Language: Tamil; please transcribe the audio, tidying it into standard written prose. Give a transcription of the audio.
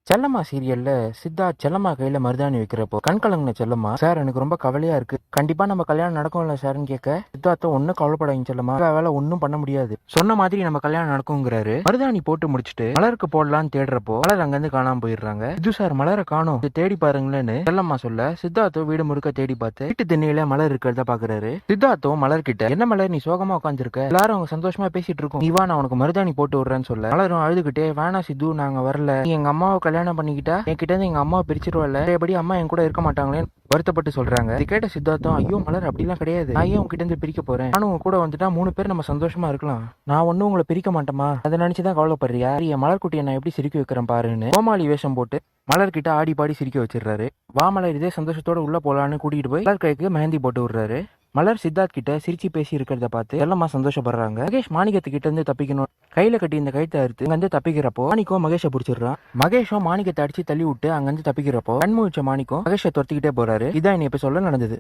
செல்லம்மா சீரியல்ல சித்தார்த் செல்லம்மா கையில மருதாணி வைக்கிறப்போ கண் கலங்கின செல்லம்மா, சார் எனக்கு ரொம்ப கவலையா இருக்கு, கண்டிப்பா நம்ம கல்யாணம் நடக்கும்ல சார்னு கேட்க, சித்தார்த்த ஒன்னும் கவலைப்படாதீங்க செல்லம்மா, வேலை ஒன்னும் பண்ண முடியாது, சொன்ன மாதிரி நம்ம கல்யாணம் நடக்குங்கிறாரு. மருதாணி போட்டு முடிச்சுட்டு மலருக்கு போடலான்னு தேடுறப்போ மலர் அங்கிருந்து காணாம போயிடுறாங்க. இது சார் மலரை காணோம், தேடி பாருங்களேன்னு செல்லம்மா சொல்ல, சித்தார்த்தோ வீடு முழுக்க தேடி பார்த்து வீட்டு திண்ணையில மலர் இருக்கிறத பாக்குறாரு. சித்தார்த்தோ மலர் கிட்ட, என்ன மலர் நீ சோகமா உட்காந்துருக்க, எல்லாரும் அவங்க சந்தோஷமா பேசிட்டு இருக்கோம், நீ வா நான் உனக்கு மருதாணி போட்டு விடுறேன்னு சொல்ல, மலரும் அழுதுகிட்டே, வேணா சித்து நாங்க வரல, நீ எங்க அம்மாவை கல்யாணம் பண்ணிக்கிட்டா என்கிட்ட இருந்து எங்க அம்மாவை பிரிச்சிருவல, எப்படி அம்மா என் கூட இருக்க மாட்டாங்களே வருத்தப்பட்டு சொல்றாங்க. இது கேட்ட சித்தார்த்தம், ஐயோ மலர் அப்படிலாம் கிடையாது, நான் ஏன் உங்ககிட்ட இருந்து பிரிக்க போறேன், நானும் உங்க கூட வந்துட்டா 3 பேர் நம்ம சந்தோஷமா இருக்கலாம், நான் ஒன்னும் உங்களை பிரிக்க மாட்டேமா, அதை நினைச்சுதான் கவலைப்படுறியா, என் மலர்குட்டியை நான் எப்படி சிரிக்க வைக்கிறேன் பாருன்னு கோமாளி வேஷம் போட்டு மலர்கிட்ட ஆடி பாடி சிரிக்க வச்சிடுறாரு. வா மலர் இதே சந்தோஷத்தோட உள்ள போலான்னு கூட்டிட்டு போய் மலர் கைக்கு மெஹந்தி போட்டு விடுறாரு. மலர் சித்தார்த் கிட்ட சிரிச்சு பேசி இருக்கிறத பார்த்து செல்லம்மா சந்தோஷப்படுறாங்க. மகேஷ் மாணிக்கத்துக்கிட்ட இருந்து தப்பிக்கணும் கையில கட்டி இந்த கழுத்தை அறுத்து அங்கிருந்து தப்பிக்கிறப்போ மாணிக்கம் மகேஷை பிடிச்சிடுறான். மகேஷும் மாணிக்கத்தை அடிச்சு தள்ளி விட்டு அங்கிருந்து தப்பிக்கிறப்போ கண்முழிச்ச மாணிக்கம் மகேஷை துரத்திக்கிட்டே போறாரு. இதான் இப்ப சொல்ல நடந்தது.